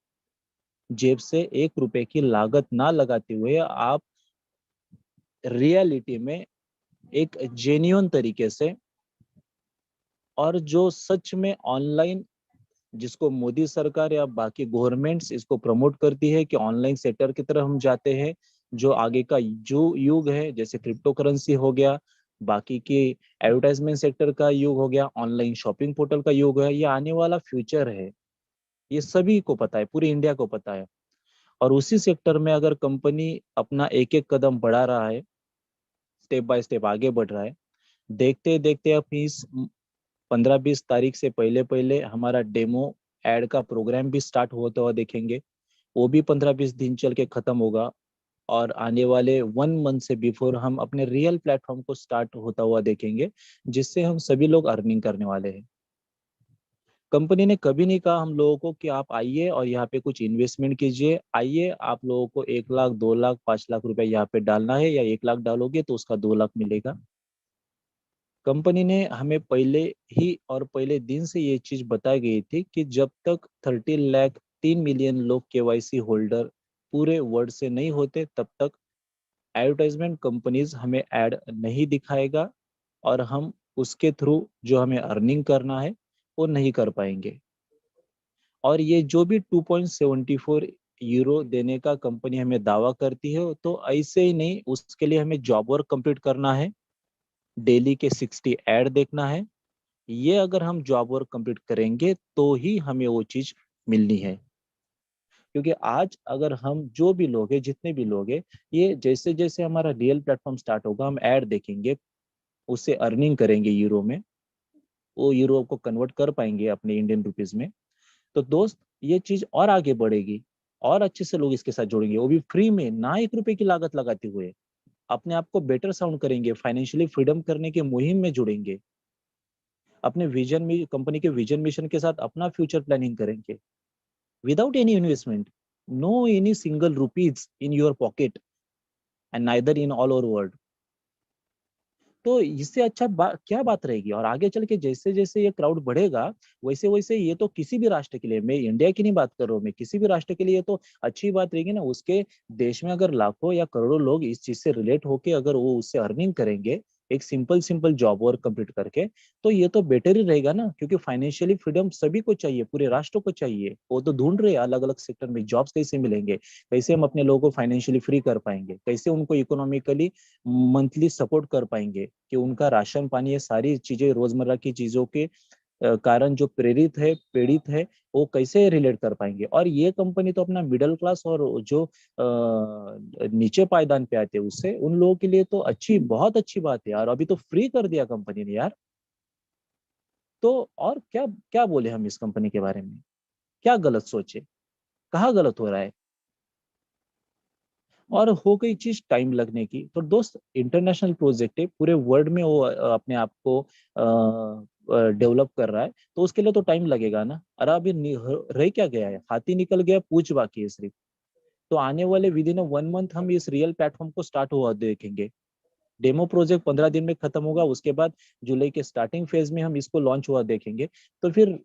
जेब से 1 रुपए की लागत ना लगाते हुए आप रियलिटी में एक जेन्युइन तरीके से, और जो सच में ऑनलाइन, जिसको मोदी सरकार या बाकी गवर्नमेंट्स इसको प्रमोट करती है कि ऑनलाइन सेक्टर की तरफ हम जाते हैं, जो आगे का जो युग है, जैसे क्रिप्टो करेंसी हो गया, बाकी के एडवर्टाइजमेंट सेक्टर का युग हो गया, ऑनलाइन शॉपिंग पोर्टल का युग है, ये आने वाला फ्यूचर है। ये सभी को पता है, पूरी इंडिया को पता है। और उसी सेक्टर में अगर कंपनी अपना एक एक कदम बढ़ा रहा है, स्टेप बाय स्टेप आगे बढ़ रहा है, देखते देखते अब इस 15-20 तारीख से पहले पहले हमारा डेमो एड का प्रोग्राम भी स्टार्ट होता हुआ देखेंगे। वो भी 15-20 दिन चल के खत्म होगा, और आने वाले 1 मंथ से बिफोर हम अपने रियल प्लेटफॉर्म को स्टार्ट होता हुआ देखेंगे, जिससे हम सभी लोग अर्निंग करने वाले हैं। कंपनी ने कभी नहीं कहा हम लोगों को कि आप आइए और यहाँ पे कुछ इन्वेस्टमेंट कीजिए, आइए आप लोगों को 1 लाख, 2 लाख, 5 लाख रुपए यहाँ पे डालना है, या 1 लाख डालोगे तो उसका 2 लाख मिलेगा। कंपनी ने हमें पहले ही और पहले दिन से ये चीज बताई गई थी कि जब तक 30 लाख, 3 मिलियन लोग केवाईसी होल्डर पूरे वर्ल्ड से नहीं होते, तब तक एडवर्टाइजमेंट कंपनीज हमें ऐड नहीं दिखाएगा, और हम उसके थ्रू जो हमें अर्निंग करना है वो नहीं कर पाएंगे। और ये जो भी 2.74 यूरो देने का कंपनी हमें दावा करती है, तो ऐसे ही नहीं, उसके लिए हमें जॉब वर्क कंप्लीट करना है, डेली के 60 ऐड देखना है। ये अगर हम जॉब वर्क कंप्लीट करेंगे तो ही हमें वो चीज मिलनी है। क्योंकि आज अगर हम जो भी लोग हैं, जितने भी लोग हैं, ये जैसे जैसे हमारा रियल प्लेटफॉर्म स्टार्ट होगा, हम ऐड देखेंगे, उससे अर्निंग करेंगे यूरो में, वो यूरो को कन्वर्ट कर पाएंगे अपने इंडियन रुपीज में। तो दोस्त, ये चीज और आगे बढ़ेगी और अच्छे से लोग इसके साथ जुड़ेंगे, वो भी फ्री में, ना 1 रुपए की लागत लगाते हुए। अपने आप को बेटर साउंड करेंगे, फाइनेंशियली फ्रीडम करने की मुहिम में जुड़ेंगे, अपने विजन में, कंपनी के विजन मिशन के साथ अपना फ्यूचर प्लानिंग करेंगे, without any investment, no any single rupees in your pocket and neither in all over world. तो इससे अच्छा क्या बात रहेगी। और आगे चल के जैसे जैसे ये क्राउड बढ़ेगा, वैसे वैसे ये तो किसी भी राष्ट्र के लिए, मैं इंडिया की नहीं बात कर रहा हूँ, मैं किसी भी राष्ट्र के लिए ये तो अच्छी बात रहेगी ना। उसके देश में अगर लाखों या करोड़ों लोग इस चीज से रिलेट होके अगर वो उससे अर्निंग करेंगे, एक simple simple job work complete करके, तो ये तो बेटर ही रहेगा ना। क्योंकि फाइनेंशियली फ्रीडम सभी को चाहिए, पूरे राष्ट्र को चाहिए। वो तो ढूंढ रहे हैं अलग अलग सेक्टर में जॉब्स कैसे मिलेंगे, कैसे हम अपने लोगों को फाइनेंशियली फ्री कर पाएंगे, कैसे उनको इकोनॉमिकली मंथली सपोर्ट कर पाएंगे कि उनका राशन पानी, ये सारी चीजें रोजमर्रा की चीजों के कारण जो प्रेरित है, पीड़ित है, वो कैसे रिलेट कर पाएंगे। और ये कंपनी तो अपना मिडिल क्लास और जो नीचे पायदान पे आते हैं उससे उन लोगों के लिए तो अच्छी, बहुत अच्छी बात है यार। अभी तो फ्री कर दिया कंपनी ने यार। तो और क्या क्या बोले हम इस कंपनी के बारे में, क्या गलत सोचे, कहाँ गलत हो रहा है। और हो गई चीज टाइम लगने की, तो दोस्त इंटरनेशनल प्रोजेक्ट है, पूरे वर्ल्ड में वो अपने आप को डेवलप कर रहा है, तो उसके लिए तो टाइम लगेगा ना। अरे अभी रह क्या गया है, हाथी निकल गया, पूछ बाकी है सिर्फ। तो आने वाले विद इन 1 मंथ हम इस रियल प्लेटफॉर्म को स्टार्ट हुआ देखेंगे। डेमो प्रोजेक्ट 15 दिन में खत्म होगा, उसके बाद जुलाई के स्टार्टिंग फेज में हम इसको लॉन्च हुआ देखेंगे। तो फिर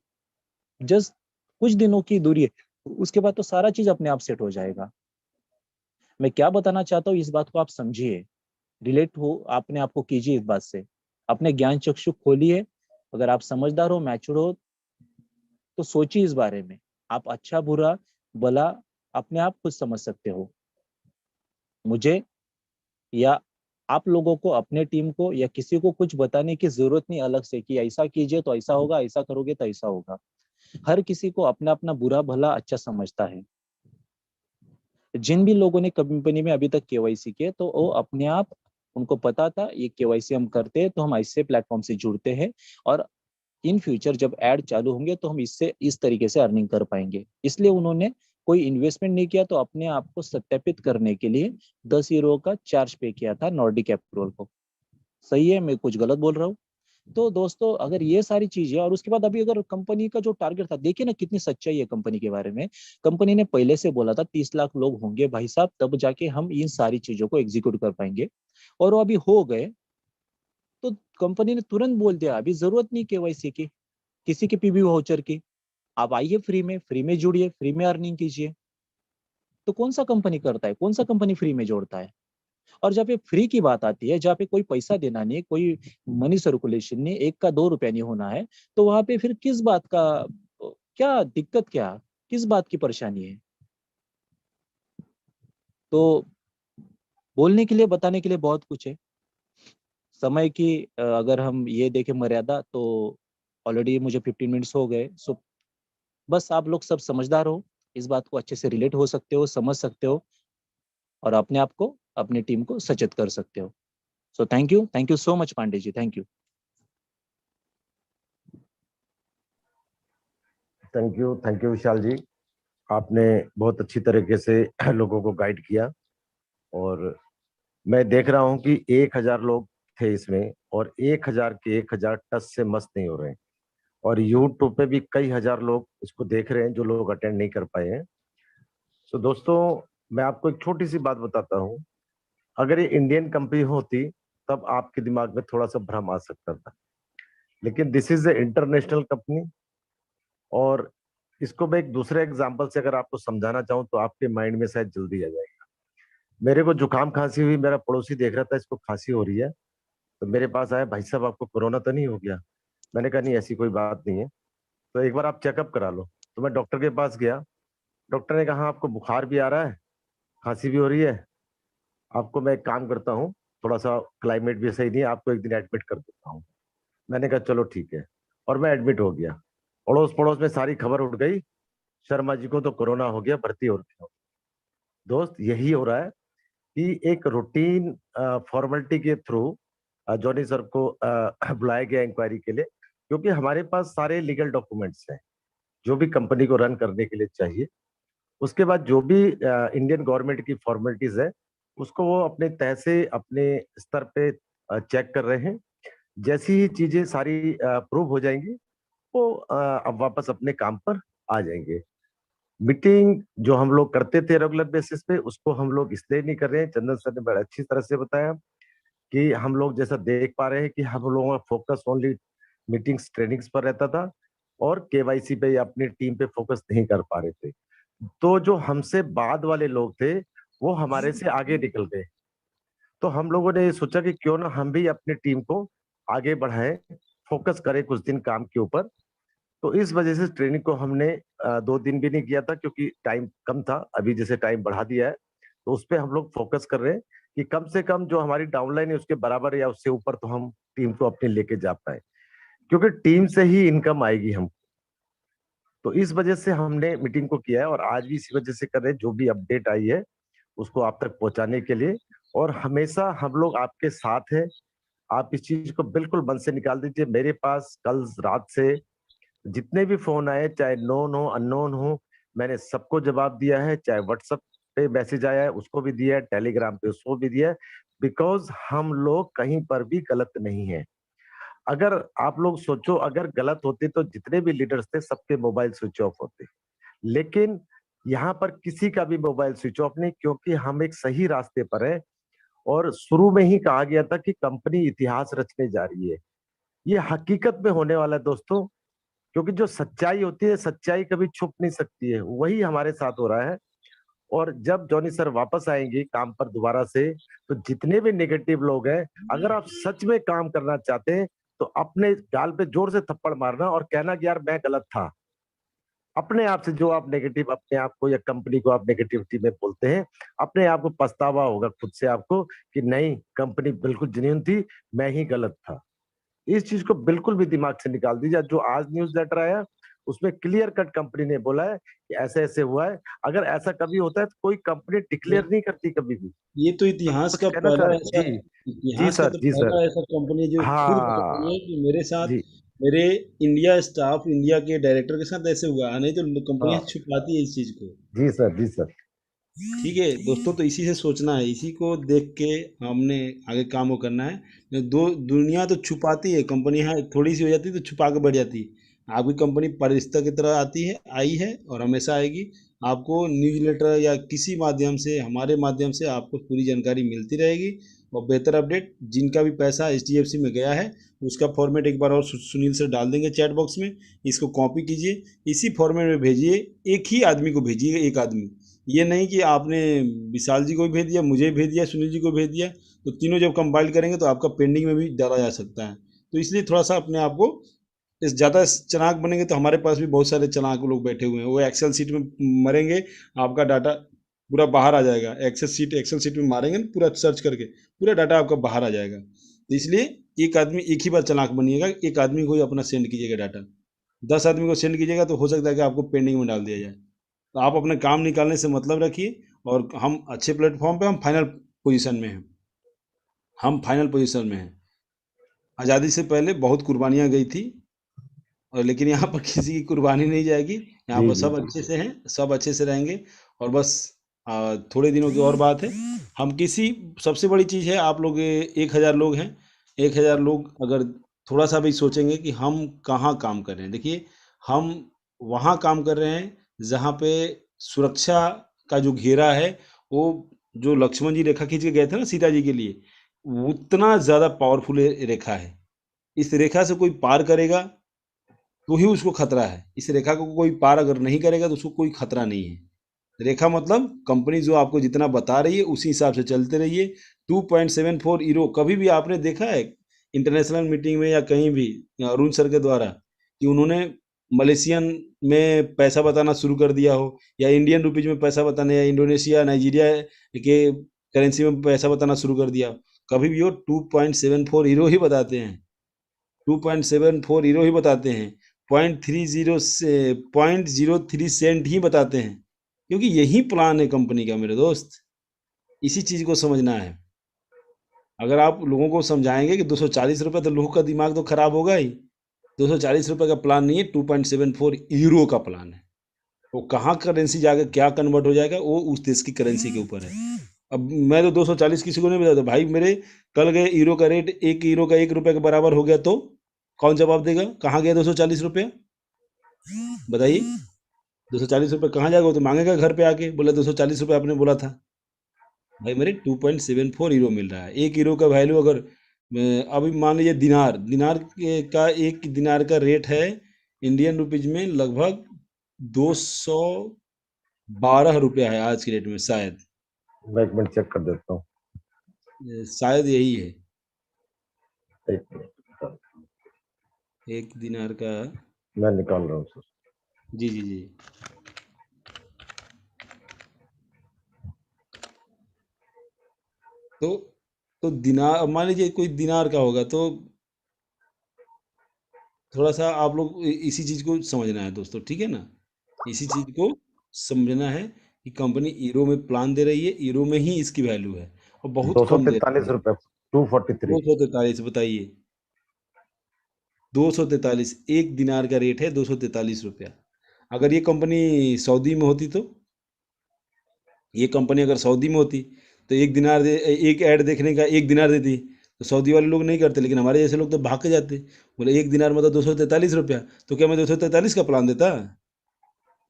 जस्ट कुछ दिनों की दूरी है, उसके बाद तो सारा चीज अपने आप सेट हो जाएगा। मैं क्या बताना चाहता हूँ, इस बात को आप समझिए, रिलेट हो, अपने आप को कीजिए इस बात से, अपने ज्ञान चक्षु खोलिए। अगर आप समझदार हो, मैच्योर हो, तो सोचिए इस बारे में। आप अच्छा बुरा भला अपने आप खुद समझ सकते हो। मुझे या आप लोगों को, अपने टीम को या किसी को कुछ बताने की जरूरत नहीं अलग से कि ऐसा कीजिए तो ऐसा होगा, ऐसा करोगे तो ऐसा होगा। हर किसी को अपना अपना बुरा भला अच्छा समझता है। जिन भी लोगों ने कंपनी में अभी तक केवाईसी किए, तो वो अपने आप, उनको पता था ये केवाईसी हम करते हैं तो हम ऐसे प्लेटफॉर्म से जुड़ते हैं, और इन फ्यूचर जब ऐड चालू होंगे तो हम इससे इस तरीके से अर्निंग कर पाएंगे। इसलिए उन्होंने कोई इन्वेस्टमेंट नहीं किया, तो अपने आप को सत्यापित करने के लिए 10 यूरो का चार्ज पे किया था नॉर्डिक अप्रूवल को। सही है, मैं कुछ गलत बोल रहा हूँ? तो दोस्तों अगर ये सारी चीजें, और उसके बाद अभी अगर कंपनी का जो टारगेट था, देखिए ना कितनी सच्चाई है कंपनी के बारे में। कंपनी ने पहले से बोला था 30 लाख लोग होंगे भाई साहब, तब जाके हम इन सारी चीजों को एग्जीक्यूट कर पाएंगे, और वो अभी हो गए। तो कंपनी ने तुरंत बोल दिया अभी जरूरत नहीं केवाईसी की, किसी के पीवी वाउचर की, आप आइए फ्री में जुड़िए, फ्री में अर्निंग कीजिए। तो कौन सा कंपनी करता है, कौन सा कंपनी फ्री में जोड़ता है? और जहाँ पे फ्री की बात आती है, जहाँ पे कोई पैसा देना नहीं, कोई मनी सर्कुलेशन नहीं, 1 का 2 रुपया नहीं होना है, तो वहां पे फिर किस बात का, क्या दिक्कत, क्या किस बात की परेशानी है? तो बोलने के लिए, बताने के लिए बहुत कुछ है। समय की अगर हम ये देखें मर्यादा, तो ऑलरेडी मुझे 15 मिनट्स हो गए। सो बस आप लोग सब समझदार हो, इस बात को अच्छे से रिलेट हो सकते हो, समझ सकते हो, और अपने आप को, अपनी टीम को सचेत कर सकते हो। So thank you so much Pandey ji, thank you. Thank you Vishal ji. आपने बहुत अच्छी तरीके से लोगों को गाइड किया। और मैं देख रहा हूं कि 1,000 लोग थे इसमें, और 1,000 के 1,000 टच से मस्त नहीं हो रहे हैं। और यूट्यूब पे भी कई हजार लोग इसको देख रहे हैं जो लोग अटेंड नहीं कर पाए हैं। तो दोस्तों, मैं आपको एक छोटी सी बात बताता हूँ। अगर ये इंडियन कंपनी होती तब आपके दिमाग में थोड़ा सा भ्रम आ सकता था, लेकिन this is a international company. और इसको मैं एक दूसरे एग्जांपल से अगर आपको समझाना चाहूँ तो आपके माइंड में शायद जल्दी आ जाएगा। मेरे को जुकाम खांसी हुई, मेरा पड़ोसी देख रहा था इसको खांसी हो रही है, तो मेरे पास आया, भाई साहब आपको कोरोना तो नहीं हो गया? मैंने कहा नहीं, ऐसी कोई बात नहीं है, तो एक बार आप चेकअप करा लो। तो मैं डॉक्टर के पास गया। डॉक्टर ने कहा "हाँ, आपको बुखार भी आ रहा है, खांसी भी हो रही है, आपको मैं एक काम करता हूँ, थोड़ा सा क्लाइमेट भी सही नहीं है, आपको एक दिन एडमिट कर देता हूँ"। मैंने कहा चलो ठीक है, और मैं एडमिट हो गया। अड़ोस पड़ोस में सारी खबर उठ गई, शर्मा जी को तो कोरोना हो गया, भर्ती हो रहे हो। दोस्त, यही हो रहा है कि एक रूटीन फॉर्मेलिटी के थ्रू जॉनी सर को बुलाया गया इंक्वायरी के लिए, क्योंकि हमारे पास सारे लीगल डॉक्यूमेंट्स हैं। जो भी कंपनी को रन करने के लिए चाहिए। उसके बाद जो भी इंडियन गवर्नमेंट की फॉर्मेलिटीज है उसको वो अपने तह से अपने स्तर पे चेक कर रहे हैं। जैसी ही चीजें सारी प्रूव हो जाएंगी वो अब वापस अपने काम पर आ जाएंगे। मीटिंग जो हम लोग करते थे रेगुलर बेसिस पे उसको हम लोग इसलिए नहीं कर रहे हैं, चंदन सर ने बड़ा अच्छी तरह से बताया कि हम लोग जैसा देख पा रहे हैं कि हम लोगों का फोकस ओनली मीटिंग्स ट्रेनिंग्स पर रहता था और केवाईसी पे या अपनी टीम पे फोकस नहीं कर पा रहे थे। तो जो हमसे बाद वाले लोग थे वो हमारे से आगे निकल गए। तो हम लोगों ने ये सोचा कि क्यों ना हम भी अपनी टीम को आगे बढ़ाएं, फोकस करें कुछ दिन काम के ऊपर। तो इस वजह से ट्रेनिंग को हमने 2 दिन भी नहीं किया था क्योंकि टाइम कम था। अभी जैसे टाइम बढ़ा दिया है तो उस पर हम लोग फोकस कर रहे हैं कि कम से कम जो हमारी डाउनलाइन है उसके बराबर या उससे ऊपर तो हम टीम को अपने लेके जा पाए, क्योंकि टीम से ही इनकम आएगी हम। तो इस वजह से हमने मीटिंग को किया है और आज भी इसी वजह से कर रहे हैं, जो भी अपडेट आई है उसको आप तक पहुंचाने के लिए। और हमेशा हम लोग आपके साथ हैं। आप इस चीज को बिल्कुल मन से निकाल दीजिए। मेरे पास कल रात से जितने भी फोन आए, चाहे नोन हो अननोन हो, मैंने सबको जवाब दिया है। चाहे व्हाट्सएप पे मैसेज आया है उसको भी दिया है, टेलीग्राम पे उसको भी दिया है। बिकॉज हम लोग कहीं पर भी गलत नहीं है। अगर आप लोग सोचो अगर गलत होते तो जितने भी लीडर्स थे सबके मोबाइल स्विच ऑफ होते, लेकिन यहाँ पर किसी का भी मोबाइल स्विच ऑफ नहीं, क्योंकि हम एक सही रास्ते पर है। और शुरू में ही कहा गया था कि कंपनी इतिहास रचने जा रही है। ये हकीकत में होने वाला है दोस्तों, क्योंकि जो सच्चाई होती है सच्चाई कभी छुप नहीं सकती है, वही हमारे साथ हो रहा है। और जब जॉनी सर वापस आएंगे काम पर दोबारा से, तो जितने भी नेगेटिव लोग हैं, अगर आप सच में काम करना चाहते हैं तो अपने गाल पे जोर से थप्पड़ मारना और कहना कि यार मैं गलत था। अपने आप से जो आप नेगेटिव अपने आप को या कंपनी को आप नेगेटिविटी में बोलते हैं, अपने आप को पछतावा होगा खुद से आपको कि नहीं, कंपनी बिल्कुल जेन्युइन थी, मैं ही गलत था। इस चीज को बिल्कुल भी दिमाग से निकाल दीजिए। जो आज न्यूज लेटर आया उसमें क्लियर कट कंपनी ने बोला है कि ऐसे ऐसे हुआ है। अगर ऐसा कभी होता है तो कोई कंपनी ये डिक्लेयर नहीं करती कभी भी। ये तो इतिहास कुछ का कहना चाह पहला रहे ऐसा जी। जी इतिहास का सर, तो जी सर। पहला ऐसा कंपनी जो खुद बता रही हाँ है कि मेरे साथ, जी। मेरे इंडिया स्टाफ, इंडिया के डायरेक्टर के साथ ऐसे हुआ, नहीं तो कंपनियां हाँ छुपाती है इस चीज को। जी सर, जी सर। ठीक है दोस्तों, तो इसी से सोचना है, इसी को देख के हमने आगे काम को करना है। दो दुनिया तो छुपाती है, कंपनी है थोड़ी सी हो जाती है तो छुपा के बढ़ जाती है। आपकी कंपनी परिस्थिति की तरह आती है, आई है और हमेशा आएगी। आपको न्यूज़लेटर या किसी माध्यम से, हमारे माध्यम से आपको पूरी जानकारी मिलती रहेगी। और बेहतर अपडेट, जिनका भी पैसा HDFC में गया है उसका फॉर्मेट एक बार और सुनील से डाल देंगे चैट बॉक्स में। इसको कॉपी कीजिए, इसी फॉर्मेट में भेजिए। एक ही आदमी को भेजिए, एक आदमी, ये नहीं कि आपने विशाल जी को भी भेज दिया, मुझे भी भेज दिया, सुनील जी को भेज दिया। तो तीनों जब कंपाइल करेंगे तो आपका पेंडिंग में भी डाला जा सकता है। तो इसलिए थोड़ा सा अपने आप को, इस ज़्यादा चालाक बनेंगे तो हमारे पास भी बहुत सारे चालाक लोग बैठे हुए हैं, वो एक्सेल सीट में मरेंगे, आपका डाटा पूरा बाहर आ जाएगा। एक्सेल सीट में मारेंगे ना, पूरा सर्च करके पूरा डाटा आपका बाहर आ जाएगा। तो इसलिए एक आदमी, एक ही बार चालाक बनिएगा, एक आदमी को ही अपना सेंड कीजिएगा डाटा। 10 आदमी को सेंड कीजिएगा तो हो सकता है कि आपको पेंडिंग में डाल दिया जाए। तो आप अपने काम निकालने से मतलब रखिए। और हम अच्छे प्लेटफॉर्म पे, हम फाइनल पोजीशन में हैं, हम फाइनल पोजीशन में हैं। आज़ादी से पहले बहुत कुर्बानियाँ गई थी, और लेकिन यहाँ पर किसी की कुर्बानी नहीं जाएगी। यहाँ जी पर जी सब जी अच्छे जी। से हैं, सब अच्छे से रहेंगे। और बस थोड़े दिनों की और बात है। हम किसी, सबसे बड़ी चीज़ है, आप लोग 1000 लोग हैं। 1000 लोग अगर थोड़ा सा भी सोचेंगे कि हम कहाँ काम कर रहे हैं, देखिए हम वहाँ काम कर रहे हैं जहाँ पे सुरक्षा का जो घेरा है, वो जो लक्ष्मण जी रेखा खींच के गए थे ना सीता जी के लिए, उतना ज़्यादा पावरफुल रेखा है। इस रेखा से कोई पार करेगा तो ही उसको खतरा है। इस रेखा को कोई पार अगर नहीं करेगा तो उसको कोई खतरा नहीं है। रेखा मतलब कंपनी जो आपको जितना बता रही है उसी हिसाब से चलते रहिए। 2.74 ईरो, कभी भी आपने देखा है इंटरनेशनल मीटिंग में या कहीं भी अरुण सर के द्वारा कि उन्होंने मलेशियन में पैसा बताना शुरू कर दिया हो, या इंडियन रुपीज में पैसा बताने, या इंडोनेशिया नाइजीरिया के करेंसी में पैसा बताना शुरू कर दिया? कभी भी वो 2.74 ईरो ही बताते हैं, 2.74 हीरो ही बताते हैं। 0.30 से 0.03 सेंट ही बताते हैं, क्योंकि यही प्लान है कंपनी का मेरे दोस्त। इसी चीज को समझना है। अगर आप लोगों को समझाएंगे कि 240 रुपये, तो लोगों का दिमाग तो खराब होगा ही। ₹240 का प्लान नहीं है, 2.74 यूरो का प्लान है। वो कहाँ करेंसी जाकर क्या कन्वर्ट हो जाएगा वो उस देश की करेंसी के ऊपर है। अब मैं तो 240 किसी को नहीं बताता भाई, मेरे कल गए यूरो का रेट 1 यूरो का 1 रुपये के बराबर हो गया तो कौन जवाब देगा? कहाँ गया 240 रुपये? बताइए, 240 रुपये कहाँ जाएगा? वो तो मांगेगा घर पे आके, बोला 240 रुपये आपने बोला था। भाई मेरे 2.74 यूरो मिल रहा है। 1 यूरो का वैल्यू अगर अभी मान लीजिए दिनार का 1 दिनार का रेट है इंडियन रुपीज में लगभग 212 रुपया है आज की डेट में शायद। मैं 1 मिनट चेक कर देता हूँ। शायद यही है 1 मिनट 1 दिनार का। मैं निकाल रहा हूँ सर। जी जी जी। तो दिनार मान लीजिए कोई दिनार का होगा तो थोड़ा सा आप लोग इसी चीज को समझना है दोस्तों, ठीक है ना? इसी चीज को समझना है कि कंपनी यूरो में प्लान दे रही है, यूरो में ही इसकी वैल्यू है और बहुत कम दे रही 243 है। रुपए 243। 243 बताइए, 243 1 दिनार का रेट है 243 रुपया। अगर ये कंपनी सऊदी में होती तो ये कंपनी अगर सऊदी में होती तो 1 दिनार एक ऐड देखने का 1 दिनार देती तो सऊदी वाले लोग नहीं करते, लेकिन हमारे जैसे लोग तो भाग के जाते। बोले 1 दिनार मतलब 243 रुपया, तो क्या मैं 243 का प्लान देता?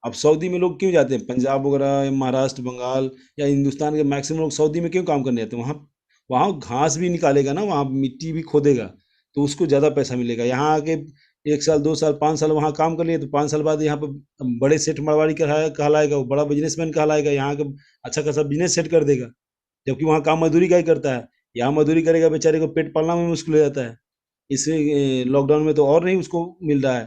अब सऊदी में लोग क्यों जाते हैं? पंजाब वगैरह या महाराष्ट्र बंगाल या हिंदुस्तान के मैक्सिमम लोग सऊदी में क्यों काम करने जाते हैं? वहाँ वहाँ घास भी निकालेगा ना, वहाँ मिट्टी भी खोदेगा तो उसको ज़्यादा पैसा मिलेगा। यहाँ आके 1 साल 2 साल 5 साल वहाँ काम कर लिए तो 5 साल बाद यहाँ पर बड़े सेठ मारवाड़ी कहलाएगा, वो बड़ा बिजनेसमैन कहलाएगा, यहाँ का अच्छा खासा बिजनेस सेट कर देगा। जबकि वहाँ काम मजदूरी का ही करता है, यहाँ मजदूरी करेगा बेचारे को पेट पालना में मुश्किल हो जाता है। इस लॉकडाउन में तो और नहीं उसको मिल रहा है।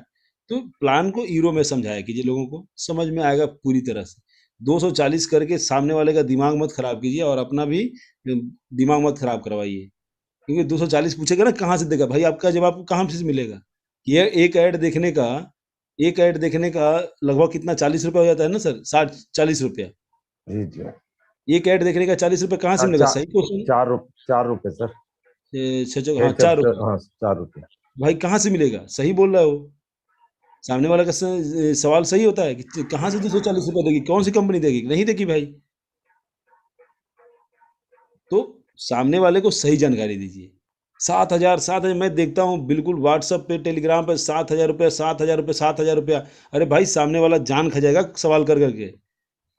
तो प्लान को यूरो में समझाया कीजिए, लोगों को समझ में आएगा पूरी तरह से। 240 करके सामने वाले का दिमाग मत खराब कीजिए और अपना भी दिमाग मत खराब करवाइए, क्योंकि 240 पूछेगा ना कहाँ से देगा, भाई आपका जवाब कहाँ से मिलेगा? ये एक ऐड देखने का लगभग कितना 40 रुपये हो जाता है ना सर, 60-40 रुपया। जी जी। एक ऐड देखने का 40 रुपये कहाँ से मिलेगा? सही क्वेश्चन। 4 रुपए सर। हाँ 4 रुपये। हाँ 4 रुपए। भाई कहाँ से मिलेगा? सही बोल रहा है वो। सामने वाला का सवाल सही होता है कि कहाँ से 240 रुपये देगी, कौन सी कंपनी देगी? नहीं देगी भाई। तो सामने वाले को सही जानकारी दीजिए। 7,000 मैं देखता हूँ बिल्कुल व्हाट्सएप पे टेलीग्राम पे 7,000 रुपया 7,000 रुपया 7,000 रुपया। अरे भाई सामने वाला जान खा जाएगा सवाल कर करके।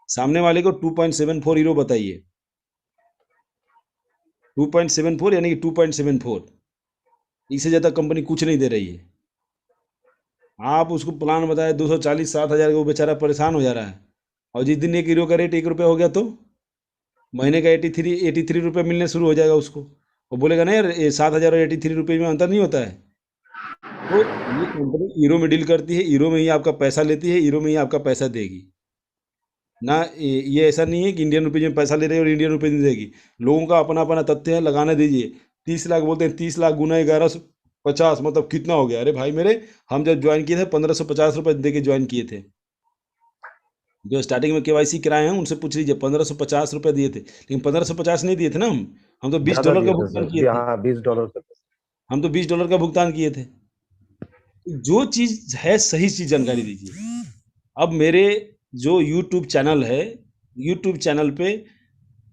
सामने वाले को 2.74 यूरो बताइए, 2.74 यानी कि 2.74, इससे ज़्यादा कंपनी कुछ नहीं दे रही है। आप उसको प्लान बताए 240 7,000 का, वो बेचारा परेशान हो जा रहा है। और जिस दिन 1 यूरो का रेट 1 रुपया हो गया तो महीने का 83 रुपये मिलने शुरू हो जाएगा उसको। वो बोलेगा ना यार 7,000 और 83 रुपये में अंतर नहीं होता है। तो ये कंपनी यूरो में डील करती है, यूरो में ही आपका पैसा लेती है, यूरो में ही आपका पैसा देगी ना। ये ऐसा नहीं है कि इंडियन रुपीज में पैसा ले रही है और इंडियन रुपीज में देगी। लोगों का अपना अपना तथ्य है, लगाने दीजिए। 30 लाख बोलते हैं, 30 लाख गुना 1150 मतलब कितना हो गया? अरे भाई मेरे, हम जब ज्वाइन किए थे 1,550 रुपये दे के ज्वाइन किए थे। जो स्टार्टिंग में केवाईसी कराए हैं उनसे पूछ लीजिए, 1,550 रुपये दिए थे, लेकिन 1,550 नहीं दिए थे ना, हम तो 20 ज्यादा डॉलर का दिए थे भुगतान सर। किए थे। हाँ $20 का। हम तो 20 डॉलर का भुगतान किए थे। जो चीज है सही चीज जानकारी दीजिए। अब मेरे जो यूट्यूब चैनल है, यूट्यूब चैनल पे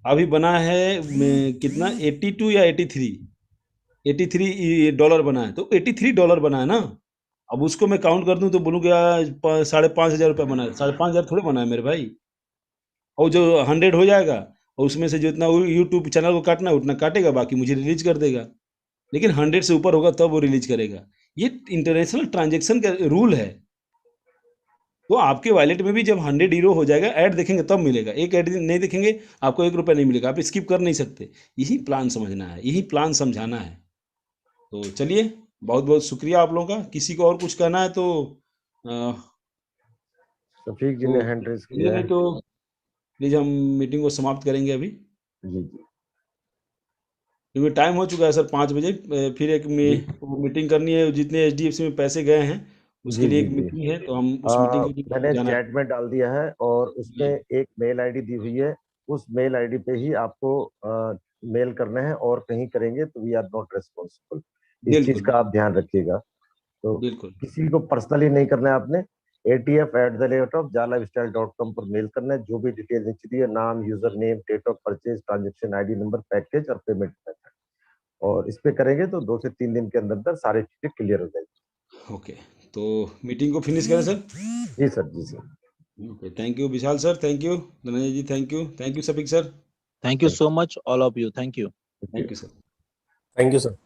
अभी बना है कितना 82 या 83 डॉलर बना है, तो 83 डॉलर बना है ना। अब उसको मैं काउंट कर दूं तो बोलूँ क्या 5,500 रुपया बना है? 5,500 थोड़े बना है मेरे भाई। और जो 100 हो जाएगा और उसमें से जितना यूट्यूब चैनल को काटना है उतना काटेगा, बाकी मुझे रिलीज कर देगा। लेकिन 100 से ऊपर होगा तब वो रिलीज करेगा। ये इंटरनेशनल ट्रांजेक्शन का रूल है। तो आपके वॉलेट में भी जब 100 यूरो हो जाएगा, ऐड देखेंगे तब मिलेगा। एक ऐड नहीं देखेंगे आपको 1 रुपया नहीं मिलेगा, आप स्किप कर नहीं सकते। यही प्लान समझना है, यही प्लान समझाना है। तो चलिए, बहुत बहुत शुक्रिया आप लोगों का। किसी को और कुछ कहना है तो शफीक जी ने हैंड रेज किया नहीं है। तो प्लीज हम मीटिंग को समाप्त करेंगे अभी, जी जी क्योंकि टाइम हो चुका है सर 5 बजे। फिर एक जी मीटिंग करनी है, जितने एचडीएफसी में पैसे गए हैं उसके जी लिए जी एक जी। मीटिंग है, तो हम उस मीटिंग के लिए मैंने जाना चैट में डाल दिया है और उसमें है। एक मेल आईडी दी हुई है। उस मेल आईडी पे ही आपको मेल करना है, और कहीं करेंगे तो वी आर नॉट रेस्पॉन्सिबल। इस चीज बिल्कुल का आप ध्यान रखिएगा। तो बिल्कुल किसी को पर्सनली नहीं करना है, आपने atf@jalifestyle.com पर मेल करना है। जो भी डिटेल नीचे दी है, नाम, user name, date of purchase, transaction ID number, package और पेमेंट मेथड, और इस पे करेंगे तो 2 से 3 दिन के अंदर अंदर सारी चीजें क्लियर हो जाएगी। ओके। तो मीटिंग को फिनिश करें सर। जी सर, जी sir. Okay, thank you Vishal sir, thank you Dhananjay ji, thank you Safiq sir, Thank you so much, all of you. Thank you. Thank thank you. You sir. Thank you sir.